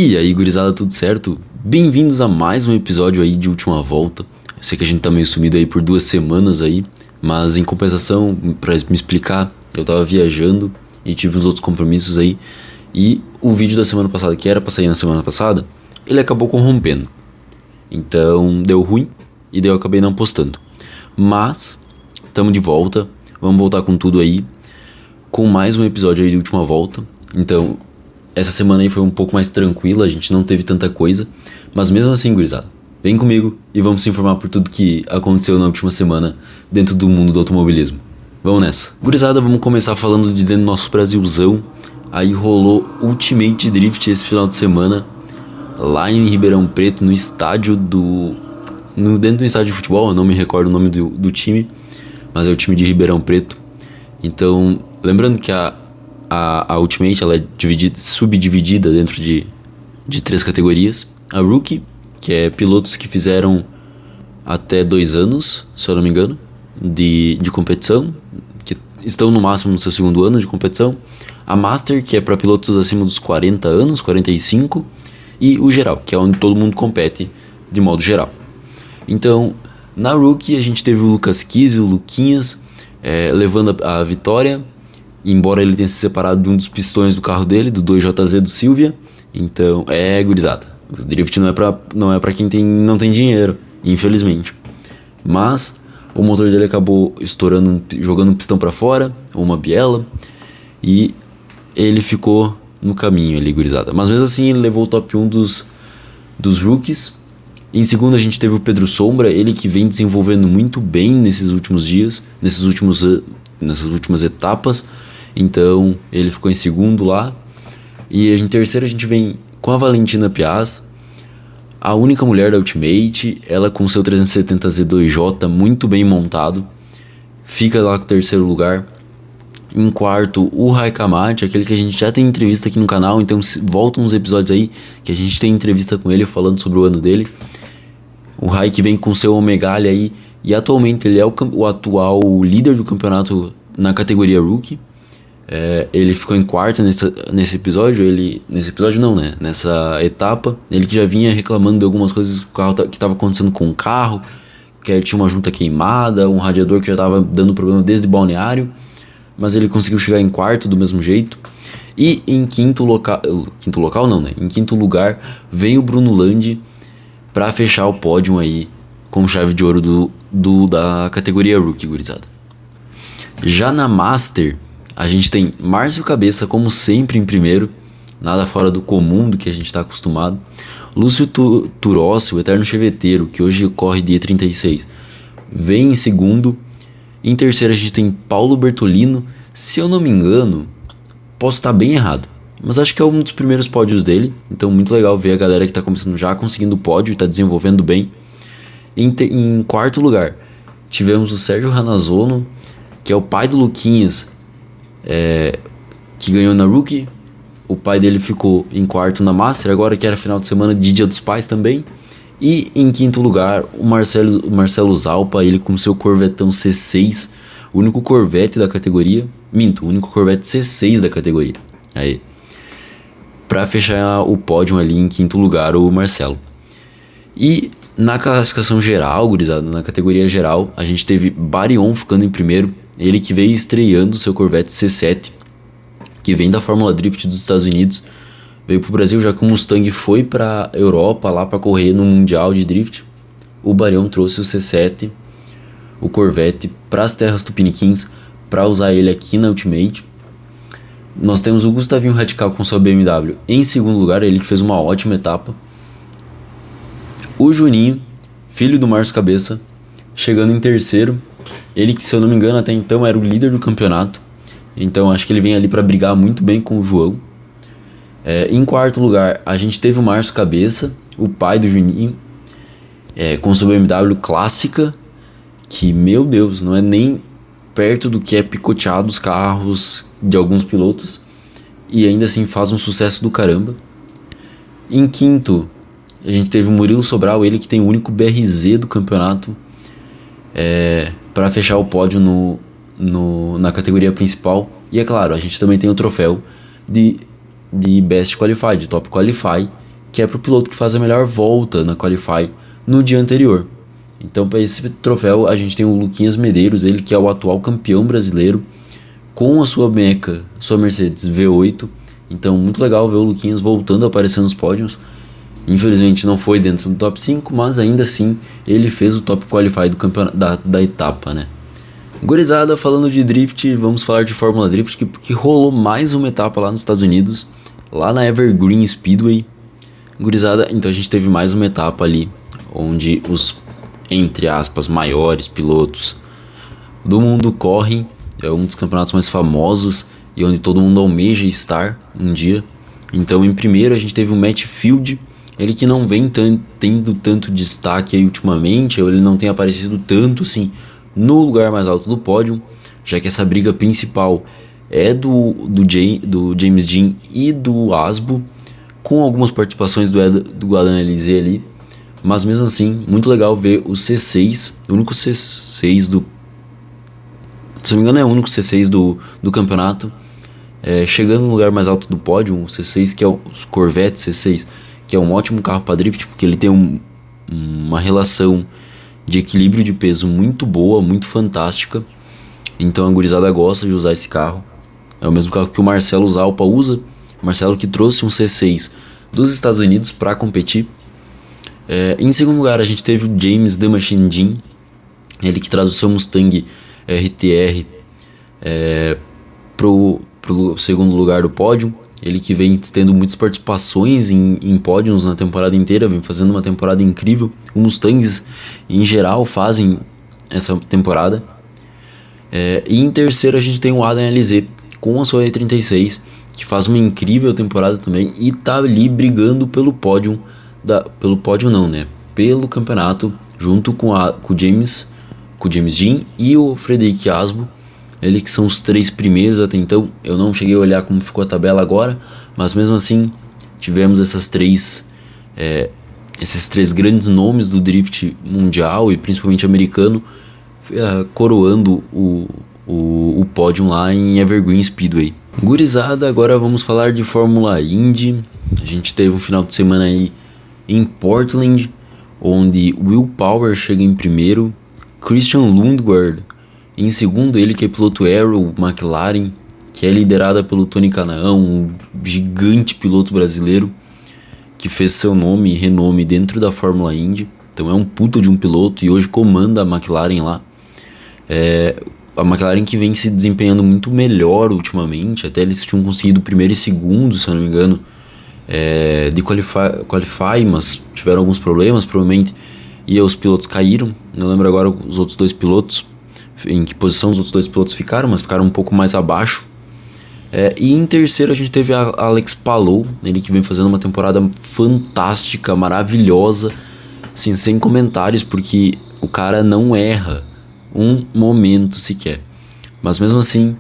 E aí, gurizada, tudo certo? Bem-vindos a mais um episódio aí de Última Volta. Eu sei que a gente tá meio sumido aí por 2 semanas aí, mas em compensação, pra me explicar, eu tava viajando e tive uns outros compromissos aí. E o vídeo da semana passada, que era pra sair na semana passada, ele acabou corrompendo. Então deu ruim e daí eu acabei não postando. Mas, tamo de volta, vamos voltar com tudo aí, com mais um episódio aí de Última Volta. Então, essa semana aí foi um pouco mais tranquila, a gente não teve tanta coisa, mas mesmo assim, gurizada, vem comigo e vamos se informar por tudo que aconteceu na última semana dentro do mundo do automobilismo. Vamos nessa. Gurizada, vamos começar falando de dentro do nosso Brasilzão. Aí rolou Ultimate Drift esse final de semana, lá em Ribeirão Preto, no estádio dentro do estádio de futebol, eu não me recordo o nome do time, mas é o time de Ribeirão Preto. Então, lembrando que a Ultimate ela é subdividida dentro de 3 categorias. A Rookie, que é pilotos que fizeram até 2 anos, se eu não me engano, de competição, que estão no máximo no seu 2º ano de competição. A Master, que é para pilotos acima dos 40 anos, 45. E o Geral, que é onde todo mundo compete de modo geral. Então, na Rookie a gente teve o Lucas Kise, o Luquinhas, levando a vitória, embora ele tenha se separado de um dos pistões do carro dele, do 2JZ do Silvia. Então, gurizada, o drift não é pra quem não tem dinheiro, infelizmente. Mas o motor dele acabou estourando, jogando um pistão pra fora, uma biela, e ele ficou no caminho ali, gurizada. Mas mesmo assim ele levou o top 1 dos rookies. Em segundo a gente teve o Pedro Sombra, ele que vem desenvolvendo muito bem nesses últimos dias, nessas últimas etapas. Então ele ficou em segundo lá. E em terceiro a gente vem com a Valentina Piaz, a única mulher da Ultimate, ela com seu 370 Z2J muito bem montado, fica lá com o terceiro lugar. Em quarto, o Raikkonen, aquele que a gente já tem entrevista aqui no canal, então voltam uns episódios aí que a gente tem entrevista com ele falando sobre o ano dele. O Raik que vem com seu Omegalha aí, e atualmente ele é o atual líder do campeonato na categoria Rookie. Ele ficou em quarto nesse episódio, nessa etapa. Ele que já vinha reclamando de algumas coisas que estava acontecendo com o carro, que tinha uma junta queimada, um radiador que já estava dando problema desde Balneário. Mas ele conseguiu chegar em quarto do mesmo jeito. E em quinto lugar vem o Bruno Landi para fechar o pódio aí com chave de ouro da categoria Rookie, gurizada. Já na Master, a gente tem Márcio Cabeça, como sempre, em primeiro, nada fora do comum do que a gente está acostumado. Lúcio Turossi, o eterno cheveteiro, que hoje corre dia 36, vem em segundo. Em terceiro a gente tem Paulo Bertolino, se eu não me engano, posso estar bem errado, mas acho que é um dos primeiros pódios dele, então muito legal ver a galera que está começando já conseguindo o pódio e está desenvolvendo bem. Em quarto lugar, tivemos o Sérgio Ranazono, que é o pai do Luquinhas, que ganhou na Rookie. O pai dele ficou em quarto na Master, agora que era final de semana de Dia dos Pais também. E em quinto lugar, o Marcelo Zalpa, ele com seu Corvetão C6, o único Corvette da categoria, o único Corvette C6 da categoria. Aí, pra fechar o pódio ali em quinto lugar, o Marcelo. E na classificação geral, gurizada, na categoria geral, a gente teve Barion ficando em primeiro, ele que veio estreando seu Corvette C7, que vem da Fórmula Drift dos Estados Unidos. Veio pro Brasil já que o Mustang foi pra Europa lá pra correr no Mundial de Drift. O Barion trouxe o C7, o Corvette, pras terras tupiniquins pra usar ele aqui na Ultimate. Nós temos o Gustavinho Radical com sua BMW em segundo lugar, ele que fez uma ótima etapa. O Juninho, filho do Márcio Cabeça, chegando em terceiro. Ele que, se eu não me engano, até então era o líder do campeonato. Então acho que ele vem ali pra brigar muito bem com o João. Em quarto lugar, a gente teve o Márcio Cabeça, o pai do Juninho, com sua BMW clássica, que, meu Deus, não é nem perto do que é picoteado os carros de alguns pilotos, e ainda assim faz um sucesso do caramba. Em quinto, a gente teve o Murilo Sobral, ele que tem o único BRZ do campeonato, para fechar o pódio na categoria principal. E é claro, a gente também tem o troféu de Best Qualify, de Top Qualify, que é pro piloto que faz a melhor volta na Qualify no dia anterior. Então, para esse troféu, a gente tem o Luquinhas Medeiros, ele que é o atual campeão brasileiro, com a sua Meca, sua Mercedes V8. Então, muito legal ver o Luquinhas voltando a aparecer nos pódios. Infelizmente não foi dentro do top 5, mas ainda assim ele fez o top qualify do campeonato, da etapa, né? Gurizada, falando de drift, vamos falar de Fórmula Drift, que rolou mais uma etapa lá nos Estados Unidos, lá na Evergreen Speedway. Gurizada, então a gente teve mais uma etapa ali, onde os, entre aspas, maiores pilotos do mundo correm. É um dos campeonatos mais famosos e onde todo mundo almeja estar um dia. Então, em primeiro, a gente teve o Matt Field, ele que não vem tendo tanto destaque aí ultimamente, ou ele não tem aparecido tanto assim no lugar mais alto do pódio, já que essa briga principal é do James Dean e do Asbo, com algumas participações do Adam Elise ali. Mas mesmo assim, muito legal ver o C6, o único C6 do... Se não me engano é o único C6 do campeonato, chegando no lugar mais alto do pódio, um C6 que é o Corvette C6, que é um ótimo carro para drift, porque ele tem uma relação de equilíbrio de peso muito boa, muito fantástica. Então a gurizada gosta de usar esse carro. É o mesmo carro que o Marcelo Zalpa usa. O Marcelo que trouxe um C6 dos Estados Unidos para competir. Em segundo lugar, a gente teve o James The Machine Dean, ele que traz o seu Mustang RTR pro segundo lugar do pódio. Ele que vem tendo muitas participações em pódios na temporada inteira, vem fazendo uma temporada incrível. Os Mustangs, em geral, fazem essa temporada. E em terceiro a gente tem o Adam LZ com a sua E36, que faz uma incrível temporada também e tá ali brigando pelo pódio, pelo campeonato, junto com o James Dean e o Frederic Asbo. Ele que são os três primeiros até então. Eu não cheguei a olhar como ficou a tabela agora, mas mesmo assim tivemos esses três grandes nomes do drift mundial e principalmente americano coroando o pódio lá em Evergreen Speedway. Gurizada, agora vamos falar de Fórmula Indy. A gente teve um final de semana aí em Portland, onde Will Power chega em primeiro, Christian Lundgaard em segundo, ele que é piloto Arrow McLaren, que é liderada pelo Tony Kanaan, um gigante piloto brasileiro que fez seu nome e renome dentro da Fórmula Indy. Então é um puta de um piloto e hoje comanda a McLaren lá. A McLaren que vem se desempenhando muito melhor ultimamente, até eles tinham conseguido primeiro e segundo, se eu não me engano, de qualify, mas tiveram alguns problemas provavelmente, e os pilotos caíram. Não lembro agora os outros dois pilotos, em que posição os outros dois pilotos ficaram, mas ficaram um pouco mais abaixo. E em terceiro a gente teve a Alex Palou, ele que vem fazendo uma temporada fantástica, maravilhosa, assim, sem comentários, porque o cara não erra um momento sequer. Mas mesmo assim,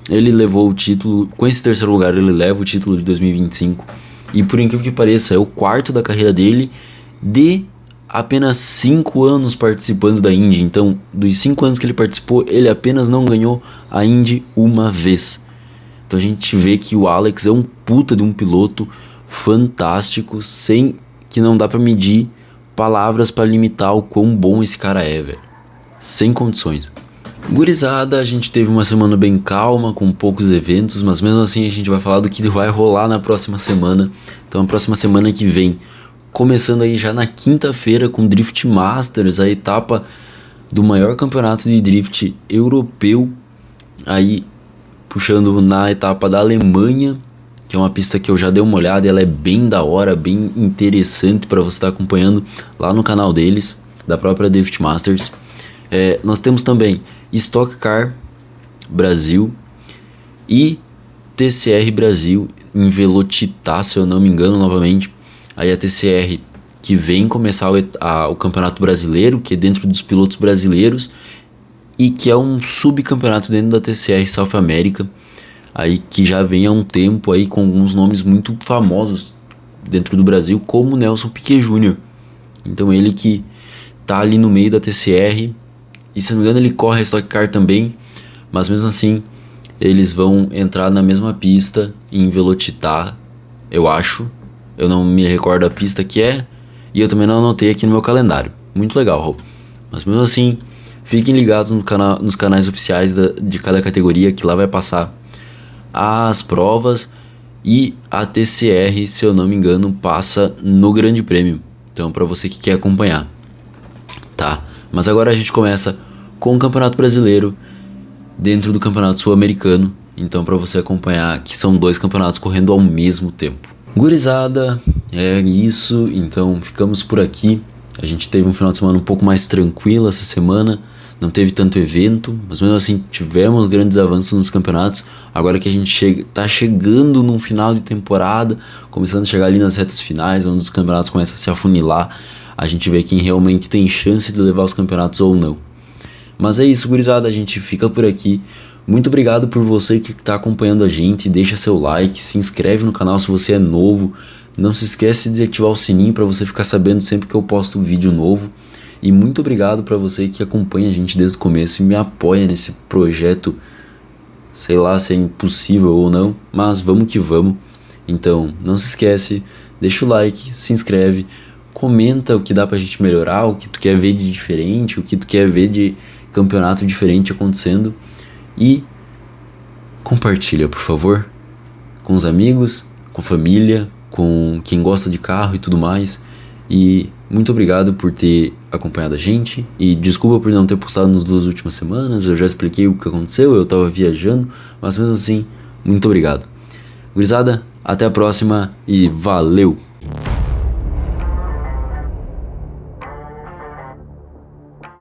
ele levou o título. Com esse terceiro lugar ele leva o título de 2025, e por incrível que pareça é o quarto da carreira dele de apenas 5 anos participando da Indy. Então, dos 5 anos que ele participou, ele apenas não ganhou a Indy uma vez. Então a gente vê que o Alex é um puta de um piloto fantástico, sem que não dá pra medir palavras pra limitar o quão bom esse cara é, velho. Sem condições. Gurizada, a gente teve uma semana bem calma, com poucos eventos, mas mesmo assim a gente vai falar do que vai rolar na próxima semana. Então a próxima semana que vem, começando aí já na quinta-feira com Drift Masters, a etapa do maior campeonato de drift europeu, aí puxando na etapa da Alemanha, que é uma pista que eu já dei uma olhada, ela é bem da hora, bem interessante para você estar acompanhando lá no canal deles, da própria Drift Masters. Nós temos também Stock Car Brasil e TCR Brasil em Velocitar, se eu não me engano novamente. Aí a TCR que vem começar o Campeonato Brasileiro, que é dentro dos pilotos brasileiros, e que é um subcampeonato dentro da TCR South America, aí que já vem há um tempo aí com alguns nomes muito famosos dentro do Brasil, como Nelson Piquet Jr. Então ele que tá ali no meio da TCR, e se não me engano ele corre a Stock Car também, mas mesmo assim eles vão entrar na mesma pista em Velocitar, eu acho. eu não me recordo a pista que é, e eu também não anotei aqui no meu calendário. Muito legal, Raul. Mas mesmo assim, fiquem ligados nos canais oficiais de cada categoria, que lá vai passar as provas, e a TCR, se eu não me engano, passa no Grande Prêmio. Então, para você que quer acompanhar, tá? Mas agora a gente começa com o Campeonato Brasileiro dentro do Campeonato Sul-Americano. Então, para você acompanhar, que são 2 campeonatos correndo ao mesmo tempo. Gurizada, é isso. Então, ficamos por aqui. A gente teve um final de semana um pouco mais tranquilo essa semana. Não teve tanto evento, mas mesmo assim tivemos grandes avanços nos campeonatos. Agora que a gente tá chegando num final de temporada, começando a chegar ali nas retas finais, onde os campeonatos começam a se afunilar, a gente vê quem realmente tem chance de levar os campeonatos ou não. Mas é isso, gurizada, a gente fica por aqui. Muito obrigado por você que está acompanhando a gente. Deixa seu like, se inscreve no canal se você é novo. Não se esquece de ativar o sininho para você ficar sabendo sempre que eu posto um vídeo novo. E muito obrigado para você que acompanha a gente desde o começo e me apoia nesse projeto. Sei lá se é impossível ou não, mas vamos que vamos. Então, não se esquece, deixa o like, se inscreve, comenta o que dá pra gente melhorar, o que tu quer ver de diferente, o que tu quer ver de campeonato diferente acontecendo. E compartilha, por favor, com os amigos, com família, com quem gosta de carro e tudo mais. E muito obrigado por ter acompanhado a gente. E desculpa por não ter postado nas 2 últimas semanas. Eu já expliquei o que aconteceu, eu tava viajando. Mas mesmo assim, muito obrigado. Gurizada, até a próxima e valeu!